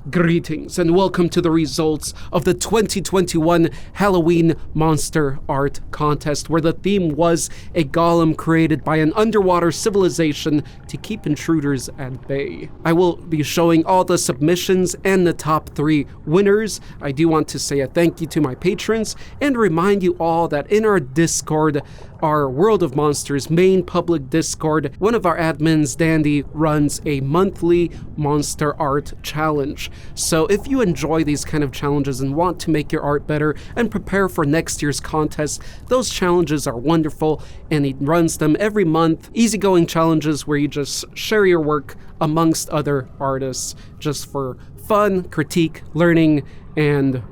Greetings and welcome to the results of the 2021 Halloween Monster Art Contest, where the theme was a golem created by an underwater civilization to keep intruders at bay. I will be showing all the submissions and the top 3 winners. I do want to say a thank you to my patrons and remind you all that in our Discord, our World of Monsters main public Discord, one of our admins, Dandy, runs a monthly monster art challenge. So if you enjoy these kind of challenges and want to make your art better and prepare for next year's contest, those challenges are wonderful, and he runs them every month. Easygoing challenges where you just share your work amongst other artists just for fun, critique, learning, and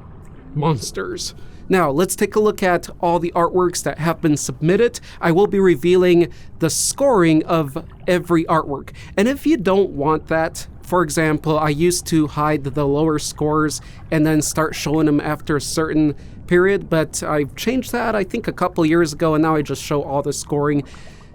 monsters. Now, let's take a look at all the artworks that have been submitted. I will be revealing the scoring of every artwork. And if you don't want that, for example, I used to hide the lower scores and then start showing them after a certain period, but I've changed that, I think, a couple years ago, and now I just show all the scoring.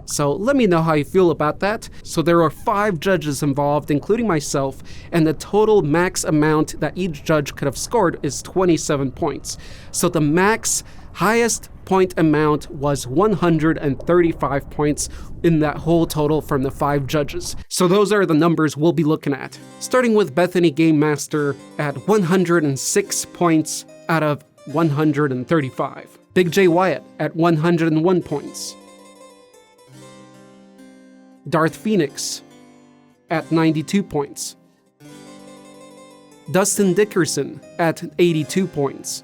So let me know how you feel about that. So there are 5 judges involved, including myself, and the total max amount that each judge could have scored is 27 points. So the max highest point amount was 135 points in that whole total from the 5 judges. So those are the numbers we'll be looking at. Starting with Bethany Game Master at 106 points out of 135. Big J Wyatt at 101 points. Darth Phoenix at 92 points. Dustin Dickerson at 82 points.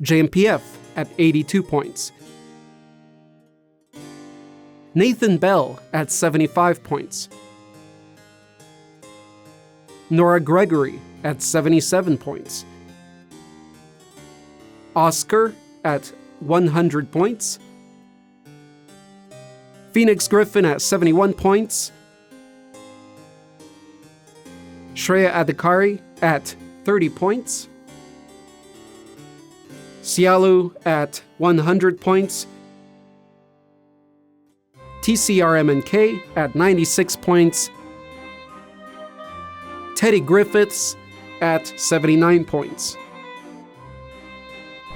JMPF at 82 points. Nathan Bell at 75 points. Nora Gregory at 77 points. Oscar at 100 points. Phoenix Griffin at 71 points. Shreya Adhikari at 30 points. Sialu at 100 points. TCRMNK at 96 points. Teddy Griffiths at 79 points.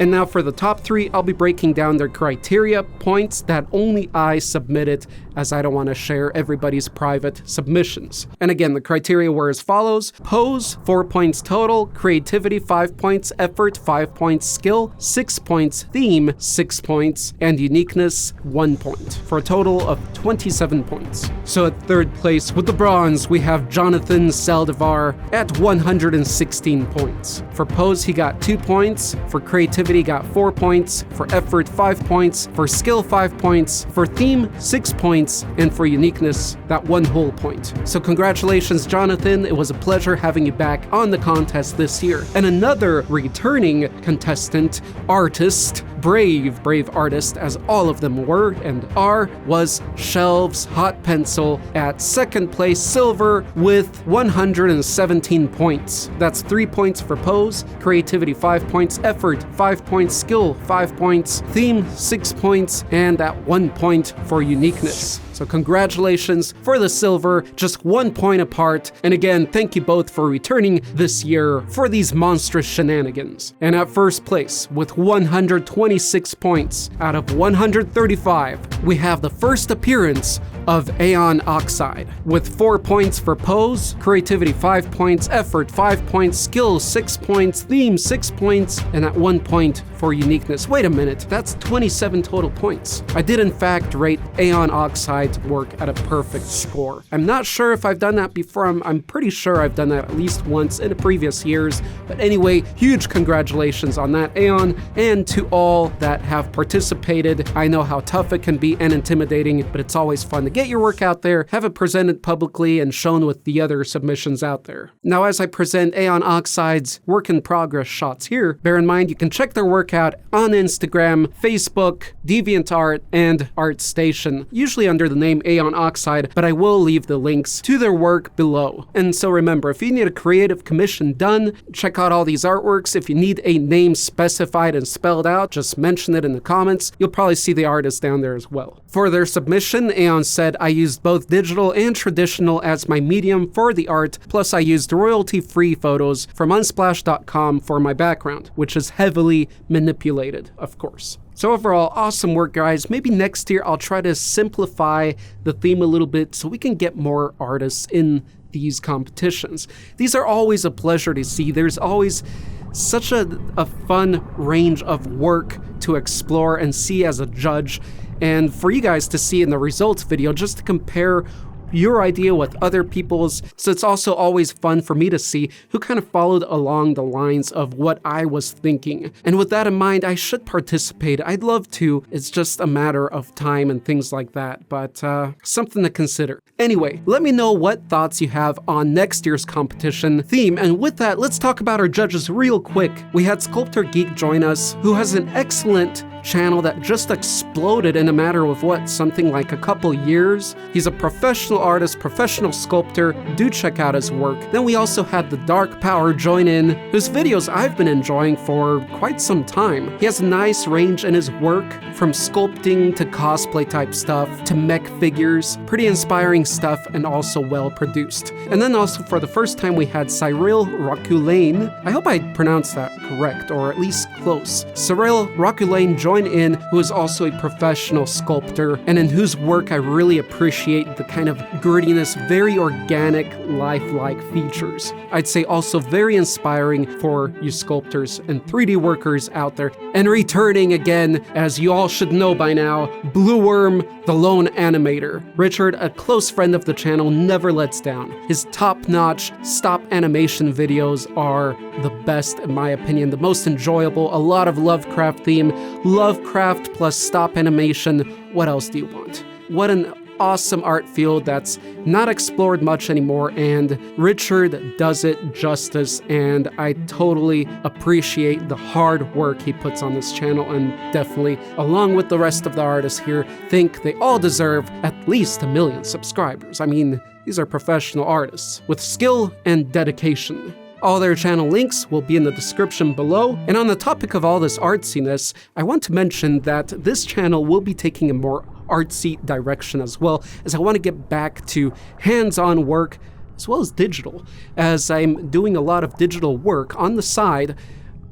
And now for the top 3, I'll be breaking down their criteria points that only I submitted, as I don't want to share everybody's private submissions. And again, the criteria were as follows: pose, 4 points total; creativity, 5 points; effort, 5 points; skill, 6 points; theme, 6 points; and uniqueness, 1 point, for a total of 27 points. So at 3rd place with the bronze, we have Jonathan Saldivar at 116 points. For pose, he got 2 points. For creativity, got 4 points. For effort, 5 points. For skill, 5 points. For theme, 6 points. And for uniqueness, that 1 whole point. So congratulations, Jonathan. It was a pleasure having you back on the contest this year. And another returning contestant, artist, brave artist, as all of them were and are, was Shelves Hot Pencil at 2nd place, silver, with 117 points. That's 3 points for pose, creativity 5 points, effort 5 points, skill 5 points, theme 6 points, and that 1 point for uniqueness. So congratulations for the silver, just 1 point apart. And again, thank you both for returning this year for these monstrous shenanigans. And at 1st place, with 126 points out of 135, we have the first appearance of Aeon Oxide, with 4 points for pose, creativity 5 points, effort 5 points, skill 6 points, theme 6 points, and at 1 point for uniqueness. Wait a minute, that's 27 total points. I did in fact rate Aeon Oxide's work at a perfect score. I'm not sure if I've done that before. I'm pretty sure I've done that at least once in the previous years. But anyway, huge congratulations on that, Aeon, and to all that have participated. I know how tough it can be and intimidating, but it's always fun to get your work out there, have it presented publicly and shown with the other submissions out there. Now, as I present Aeon Oxide's work in progress shots here, bear in mind you can check their work out on Instagram, Facebook, DeviantArt, and ArtStation, usually under the name Aeon Oxide, but I will leave the links to their work below. And so remember, if you need a creative commission done, check out all these artworks. If you need a name specified and spelled out, just mention it in the comments. You'll probably see the artist down there as well. For their submission, Aeon said said, I used both digital and traditional as my medium for the art, plus I used royalty-free photos from unsplash.com for my background, which is heavily manipulated, of course. So overall, awesome work, guys. Maybe next year I'll try to simplify the theme a little bit so we can get more artists in these competitions. These are always a pleasure to see. There's always such a fun range of work to explore and see as a judge, and for you guys to see in the results video, just to compare your idea with other people's. So it's also always fun for me to see who kind of followed along the lines of what I was thinking. And with that in mind, I should participate. I'd love to. It's just a matter of time and things like that, but something to consider. Anyway, let me know what thoughts you have on next year's competition theme. And with that, let's talk about our judges real quick. We had Sculptor Geek join us, who has an excellent channel that just exploded in a matter of something like a couple years. He's a professional artist, professional sculptor. Do check out his work. Then we also had the Dark Power join in, whose videos I've been enjoying for quite some time. He has a nice range in his work, from sculpting to cosplay type stuff to mech figures. Pretty inspiring stuff and also well produced. And then also for the first time we had Cyril Roquelaine. I hope I pronounced that correct, or at least close. Cyril Roquelaine joined in, who is also a professional sculptor, and in whose work I really appreciate the kind of grittiness, very organic, lifelike features. I'd say also very inspiring for you sculptors and 3D workers out there. And returning again, as you all should know by now, Bluworm, the lone animator. Richard, a close friend of the channel, never lets down. His top-notch stop animation videos are the best in my opinion, the most enjoyable, a lot of Lovecraft theme, Lovecraft plus stop animation. What else do you want? What an awesome art field that's not explored much anymore, and Richard does it justice, and I totally appreciate the hard work he puts on this channel, and definitely, along with the rest of the artists here, think they all deserve at least 1 million subscribers. I mean, these are professional artists with skill and dedication. All their channel links will be in the description below. And on the topic of all this artsiness, I want to mention that this channel will be taking a more artsy direction as well, as I want to get back to hands-on work as well as digital, as I'm doing a lot of digital work on the side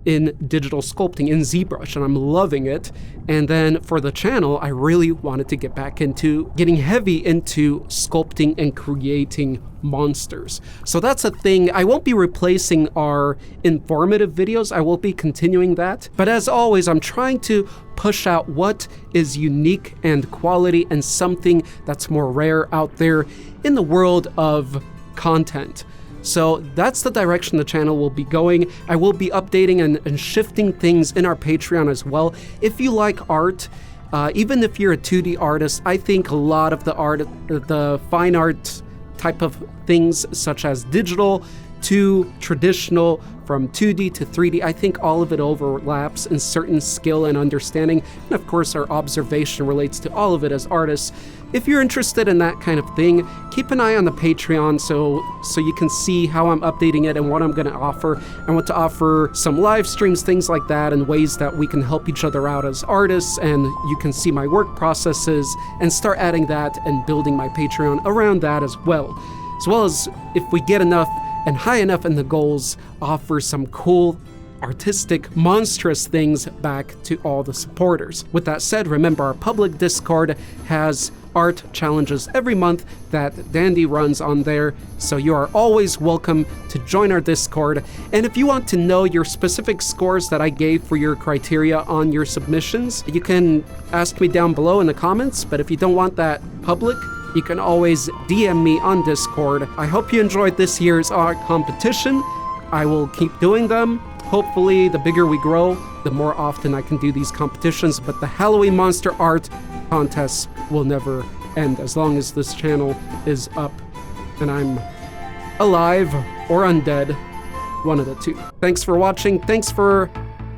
in digital sculpting in ZBrush, and I'm loving it. And then for the channel, I really wanted to get back into getting heavy into sculpting and creating monsters. So that's a thing. I won't be replacing our informative videos. I will be continuing that. But as always, I'm trying to push out what is unique and quality and something that's more rare out there in the world of content. So that's the direction the channel will be going. I will be updating and shifting things in our Patreon as well. If you like art, even if you're a 2D artist, I think a lot of the fine art type of things, such as digital to traditional, from 2D to 3D, I think all of it overlaps in certain skill and understanding. And of course, our observation relates to all of it as artists. If you're interested in that kind of thing, keep an eye on the Patreon so you can see how I'm updating it and what I'm going to offer. I want to offer some live streams, things like that, and ways that we can help each other out as artists, and you can see my work processes and start adding that and building my Patreon around that as well. As well as, if we get enough and high enough in the goals, offer some cool artistic, monstrous things back to all the supporters. With that said, remember our public Discord has art challenges every month that Dandy runs on there, so you are always welcome to join our Discord. And if you want to know your specific scores that I gave for your criteria on your submissions, you can ask me down below in the comments, but if you don't want that public, you can always DM me on Discord. I hope you enjoyed this year's art competition. I will keep doing them. Hopefully, the bigger we grow, the more often I can do these competitions, but the Halloween monster art contests will never end as long as this channel is up and I'm alive or undead, one of the two. Thanks for watching. Thanks for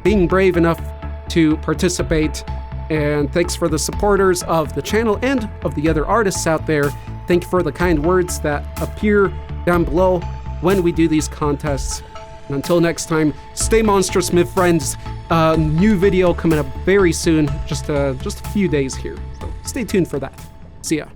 being brave enough to participate. And thanks for the supporters of the channel and of the other artists out there. Thank you for the kind words that appear down below when we do these contests. And until next time, stay monstrous, my friends. New video coming up very soon, just a few days here. So stay tuned for that. See ya.